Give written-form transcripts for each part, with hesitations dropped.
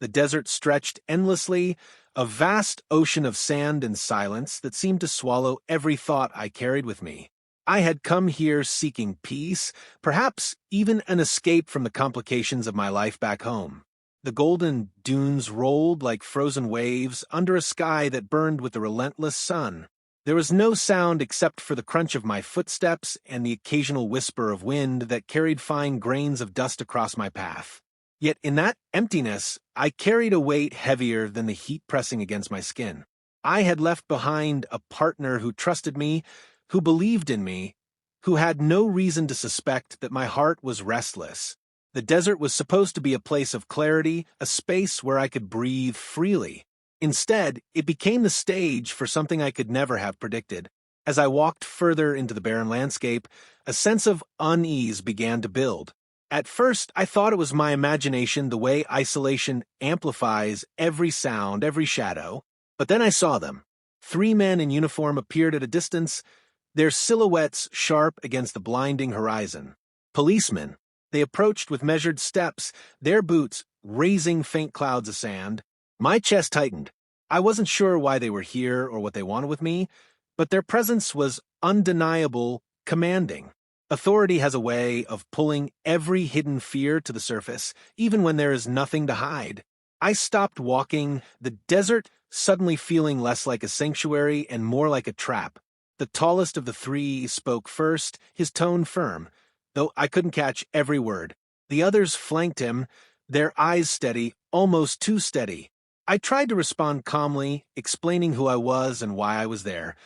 The desert stretched endlessly, a vast ocean of sand and silence that seemed to swallow every thought I carried with me. I had come here seeking peace, perhaps even an escape from the complications of my life back home. The golden dunes rolled like frozen waves under a sky that burned with the relentless sun. There was no sound except for the crunch of my footsteps and the occasional whisper of wind that carried fine grains of dust across my path. Yet in that emptiness, I carried a weight heavier than the heat pressing against my skin. I had left behind a partner who trusted me, who believed in me, who had no reason to suspect that my heart was restless. The desert was supposed to be a place of clarity, a space where I could breathe freely. Instead, it became the stage for something I could never have predicted. As I walked further into the barren landscape, a sense of unease began to build. At first, I thought it was my imagination, the way isolation amplifies every sound, every shadow. But then I saw them. 3 men in uniform appeared at a distance, their silhouettes sharp against the blinding horizon. Policemen. They approached with measured steps, their boots raising faint clouds of sand. My chest tightened. I wasn't sure why they were here or what they wanted with me, but their presence was undeniable, commanding. Authority has a way of pulling every hidden fear to the surface, even when there is nothing to hide. I stopped walking, the desert suddenly feeling less like a sanctuary and more like a trap. The tallest of the 3 spoke first, his tone firm, though I couldn't catch every word. The others flanked him, their eyes steady, almost too steady. I tried to respond calmly, explaining who I was and why I was there,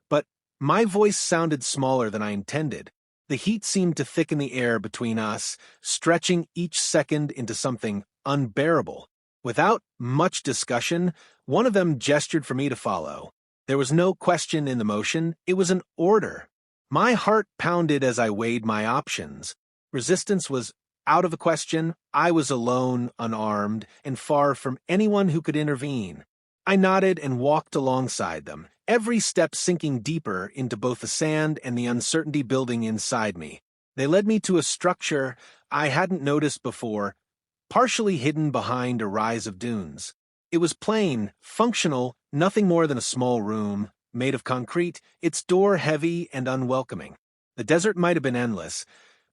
but my voice sounded smaller than I intended. The heat seemed to thicken the air between us, stretching each second into something unbearable. Without much discussion, one of them gestured for me to follow. There was no question in the motion, it was an order. My heart pounded as I weighed my options. Resistance was out of the question. I was alone, unarmed, and far from anyone who could intervene. I nodded and walked alongside them, every step sinking deeper into both the sand and the uncertainty building inside me. They led me to a structure I hadn't noticed before, partially hidden behind a rise of dunes. It was plain, functional, nothing more than a small room, made of concrete, its door heavy and unwelcoming. The desert might have been endless,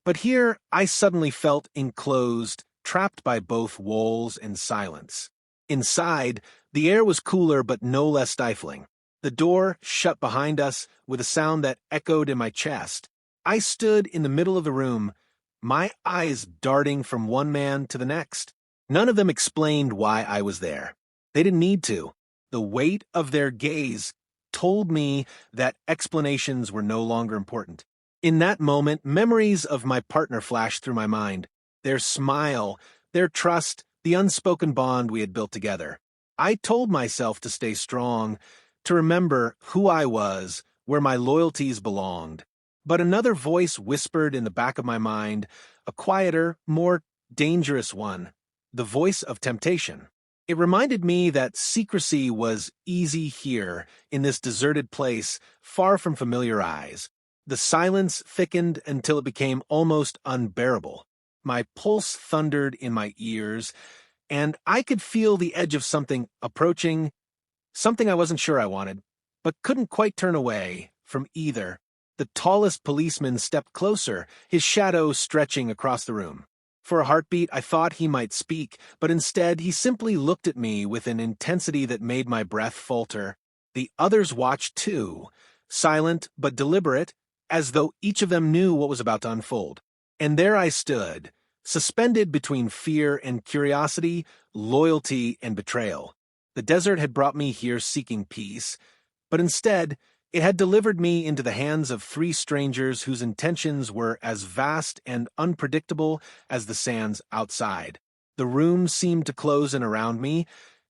but here I suddenly felt enclosed, trapped by both walls and silence. Inside, the air was cooler but no less stifling. The door shut behind us with a sound that echoed in my chest. I stood in the middle of the room, my eyes darting from one man to the next. None of them explained why I was there. They didn't need to. The weight of their gaze told me that explanations were no longer important. In that moment, memories of my partner flashed through my mind. Their smile, their trust, the unspoken bond we had built together. I told myself to stay strong, to remember who I was, where my loyalties belonged. But another voice whispered in the back of my mind, a quieter, more dangerous one, the voice of temptation. It reminded me that secrecy was easy here, in this deserted place, far from familiar eyes. The silence thickened until it became almost unbearable. My pulse thundered in my ears, and I could feel the edge of something approaching, something I wasn't sure I wanted, but couldn't quite turn away from either. The tallest policeman stepped closer, his shadow stretching across the room. For a heartbeat, I thought he might speak, but instead he simply looked at me with an intensity that made my breath falter. The others watched too, silent but deliberate, as though each of them knew what was about to unfold. And there I stood, suspended between fear and curiosity, loyalty and betrayal. The desert had brought me here seeking peace, but instead, it had delivered me into the hands of 3 strangers whose intentions were as vast and unpredictable as the sands outside. The room seemed to close in around me,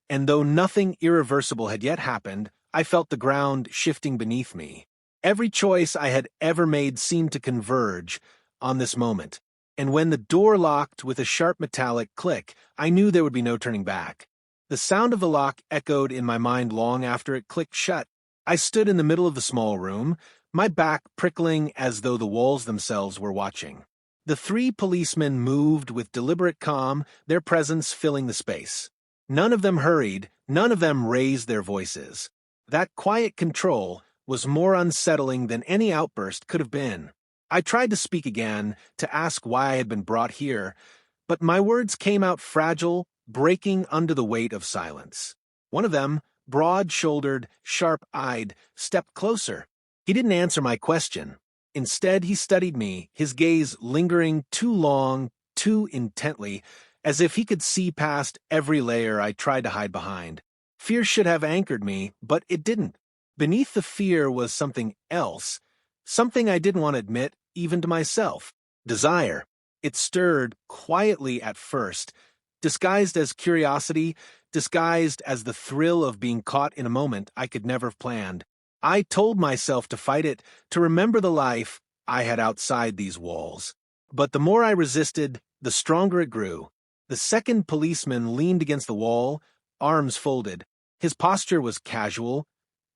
and though nothing irreversible had yet happened, I felt the ground shifting beneath me. Every choice I had ever made seemed to converge on this moment, and when the door locked with a sharp metallic click, I knew there would be no turning back. The sound of the lock echoed in my mind long after it clicked shut. I stood in the middle of the small room, my back prickling as though the walls themselves were watching. The 3 policemen moved with deliberate calm, their presence filling the space. None of them hurried, none of them raised their voices. That quiet control was more unsettling than any outburst could have been. I tried to speak again, to ask why I had been brought here, but my words came out fragile, breaking under the weight of silence. One of them, broad-shouldered, sharp-eyed, stepped closer. He didn't answer my question. Instead, he studied me, his gaze lingering too long, too intently, as if he could see past every layer I tried to hide behind. Fear should have anchored me, but it didn't. Beneath the fear was something else, something I didn't want to admit, even to myself. Desire. It stirred quietly at first, disguised as curiosity, disguised as the thrill of being caught in a moment I could never have planned. I told myself to fight it, to remember the life I had outside these walls. But the more I resisted, the stronger it grew. The second policeman leaned against the wall, arms folded. His posture was casual,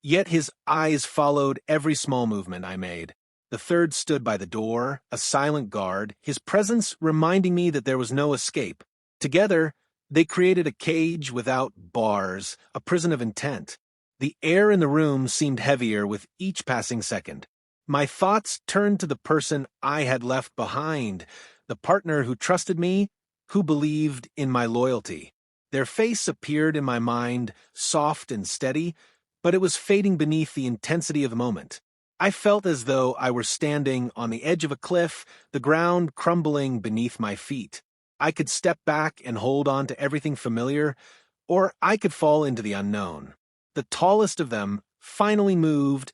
yet his eyes followed every small movement I made. The third stood by the door, a silent guard, his presence reminding me that there was no escape. Together, they created a cage without bars, a prison of intent. The air in the room seemed heavier with each passing second. My thoughts turned to the person I had left behind, the partner who trusted me, who believed in my loyalty. Their face appeared in my mind, soft and steady, but it was fading beneath the intensity of the moment. I felt as though I were standing on the edge of a cliff, the ground crumbling beneath my feet. I could step back and hold on to everything familiar, or I could fall into the unknown. The tallest of them finally moved,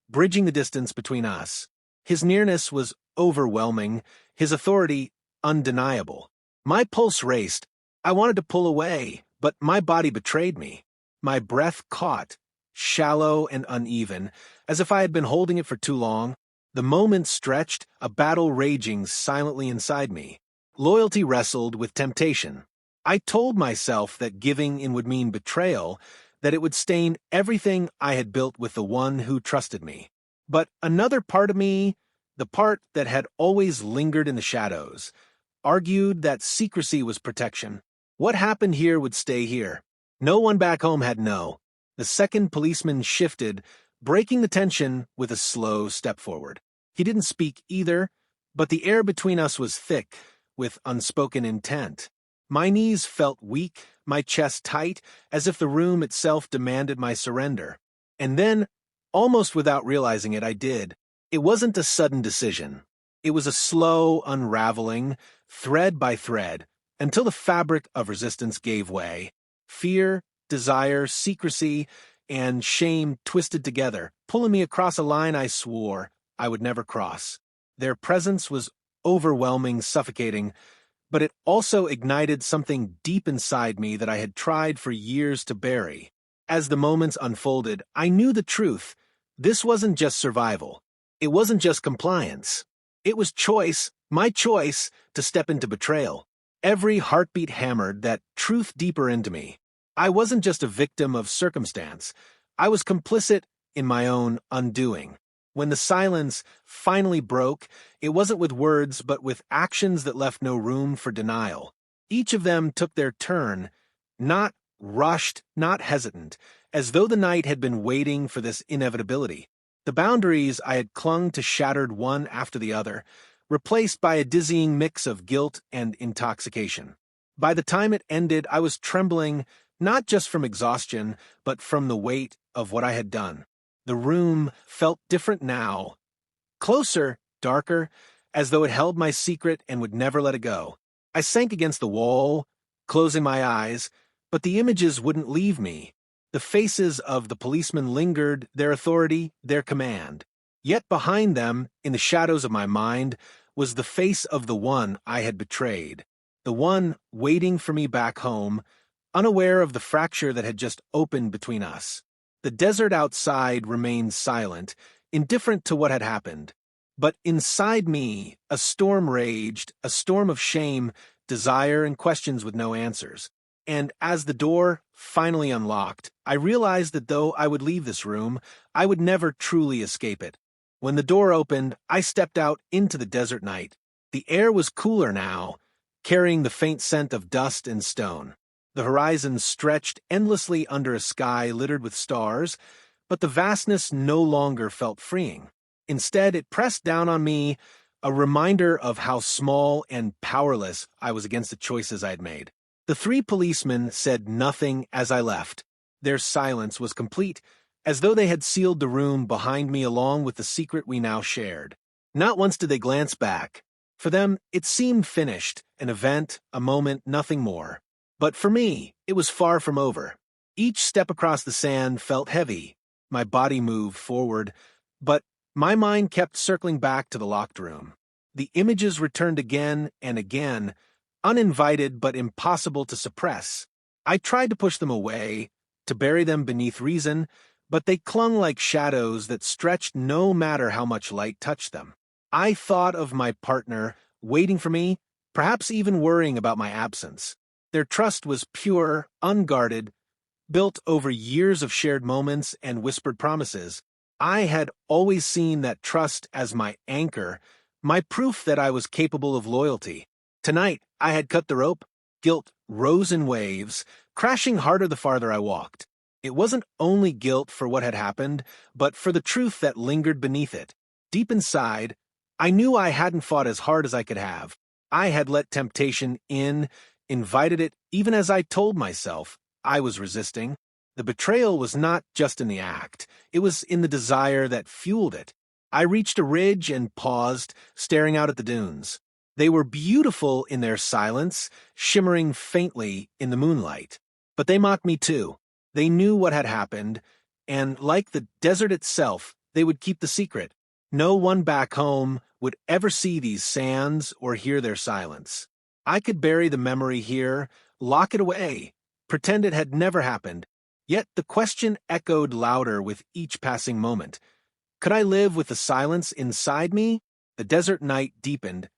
bridging the distance between us. His nearness was overwhelming, his authority undeniable. My pulse raced. I wanted to pull away, but my body betrayed me. My breath caught, shallow and uneven, as if I had been holding it for too long. The moment stretched, a battle raging silently inside me. Loyalty wrestled with temptation. I told myself that giving in would mean betrayal, that it would stain everything I had built with the one who trusted me. But another part of me, the part that had always lingered in the shadows, argued that secrecy was protection. What happened here would stay here. No one back home had know. The second policeman shifted, breaking the tension with a slow step forward. He didn't speak either, but the air between us was thick, with unspoken intent. My knees felt weak, my chest tight, as if the room itself demanded my surrender. And then, almost without realizing it, I did. It wasn't a sudden decision. It was a slow unraveling, thread by thread, until the fabric of resistance gave way. Fear, desire, secrecy, and shame twisted together, pulling me across a line I swore I would never cross. Their presence was overwhelming, suffocating, but it also ignited something deep inside me that I had tried for years to bury. As the moments unfolded, I knew the truth. This wasn't just survival. It wasn't just compliance. It was choice, my choice, to step into betrayal. Every heartbeat hammered that truth deeper into me. I wasn't just a victim of circumstance. I was complicit in my own undoing. When the silence finally broke, it wasn't with words but with actions that left no room for denial. Each of them took their turn, not rushed, not hesitant, as though the night had been waiting for this inevitability. The boundaries I had clung to shattered one after the other, replaced by a dizzying mix of guilt and intoxication. By the time it ended, I was trembling, not just from exhaustion, but from the weight of what I had done. The room felt different now. Closer, darker, as though it held my secret and would never let it go. I sank against the wall, closing my eyes, but the images wouldn't leave me. The faces of the policemen lingered, their authority, their command. Yet behind them, in the shadows of my mind, was the face of the one I had betrayed, the one waiting for me back home, unaware of the fracture that had just opened between us. The desert outside remained silent, indifferent to what had happened. But inside me, a storm raged, a storm of shame, desire, and questions with no answers. And as the door finally unlocked, I realized that though I would leave this room, I would never truly escape it. When the door opened, I stepped out into the desert night. The air was cooler now, carrying the faint scent of dust and stone. The horizon stretched endlessly under a sky littered with stars, but the vastness no longer felt freeing. Instead, it pressed down on me, a reminder of how small and powerless I was against the choices I had made. The three policemen said nothing as I left. Their silence was complete, as though they had sealed the room behind me along with the secret we now shared. Not once did they glance back. For them, it seemed finished, an event, a moment, nothing more. But for me, it was far from over. Each step across the sand felt heavy. My body moved forward, but my mind kept circling back to the locked room. The images returned again and again, uninvited but impossible to suppress. I tried to push them away, to bury them beneath reason, but they clung like shadows that stretched no matter how much light touched them. I thought of my partner, waiting for me, perhaps even worrying about my absence. Their trust was pure, unguarded, built over years of shared moments and whispered promises. I had always seen that trust as my anchor, my proof that I was capable of loyalty. Tonight, I had cut the rope. Guilt rose in waves, crashing harder the farther I walked. It wasn't only guilt for what had happened, but for the truth that lingered beneath it. Deep inside, I knew I hadn't fought as hard as I could have. I had let temptation in, invited it, even as I told myself I was resisting. The betrayal was not just in the act, it was in the desire that fueled it. I reached a ridge and paused, staring out at the dunes. They were beautiful in their silence, shimmering faintly in the moonlight. But they mocked me too. They knew what had happened, and like the desert itself, they would keep the secret. No one back home would ever see these sands or hear their silence. I could bury the memory here, lock it away, pretend it had never happened. Yet the question echoed louder with each passing moment. Could I live with the silence inside me? The desert night deepened,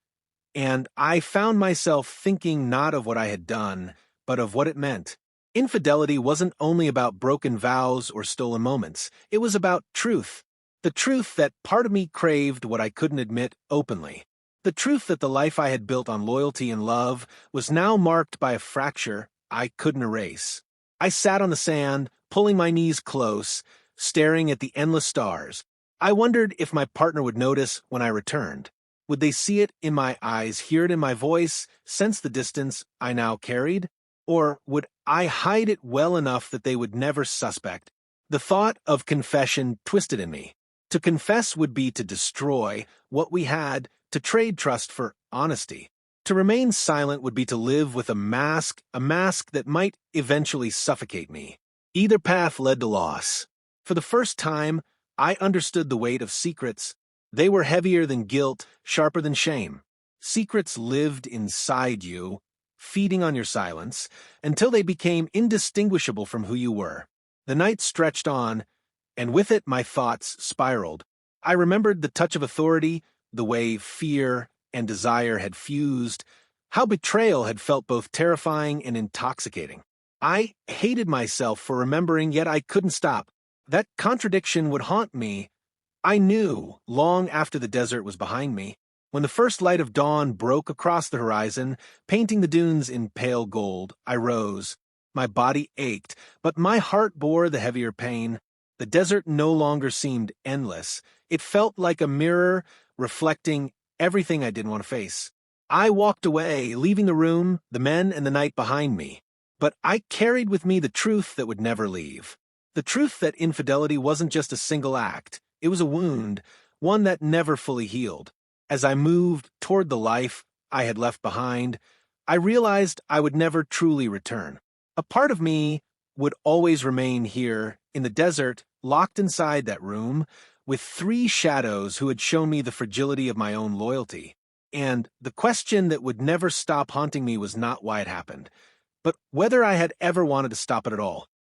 and I found myself thinking not of what I had done, but of what it meant. Infidelity wasn't only about broken vows or stolen moments. It was about truth. The truth that part of me craved what I couldn't admit openly. The truth that the life I had built on loyalty and love was now marked by a fracture I couldn't erase. I sat on the sand, pulling my knees close, staring at the endless stars. I wondered if my partner would notice when I returned. Would they see it in my eyes, hear it in my voice, sense the distance I now carried? Or would I hide it well enough that they would never suspect? The thought of confession twisted in me. To confess would be to destroy what we had, to trade trust for honesty. To remain silent would be to live with a mask that might eventually suffocate me. Either path led to loss. For the first time, I understood the weight of secrets. They were heavier than guilt, sharper than shame. Secrets lived inside you, feeding on your silence, until they became indistinguishable from who you were. The night stretched on, and with it my thoughts spiraled. I remembered the touch of authority, the way fear and desire had fused, how betrayal had felt both terrifying and intoxicating. I hated myself for remembering, yet I couldn't stop. That contradiction would haunt me. I knew, long after the desert was behind me, when the first light of dawn broke across the horizon, painting the dunes in pale gold, I rose. My body ached, but my heart bore the heavier pain. The desert no longer seemed endless. It felt like a mirror, reflecting everything I didn't want to face. I walked away, leaving the room, the men, and the night behind me. But I carried with me the truth that would never leave. The truth that infidelity wasn't just a single act. It was a wound, one that never fully healed. As I moved toward the life I had left behind, I realized I would never truly return. A part of me would always remain here, in the desert, locked inside that room, with three shadows who had shown me the fragility of my own loyalty. And the question that would never stop haunting me was not why it happened, but whether I had ever wanted to stop it at all.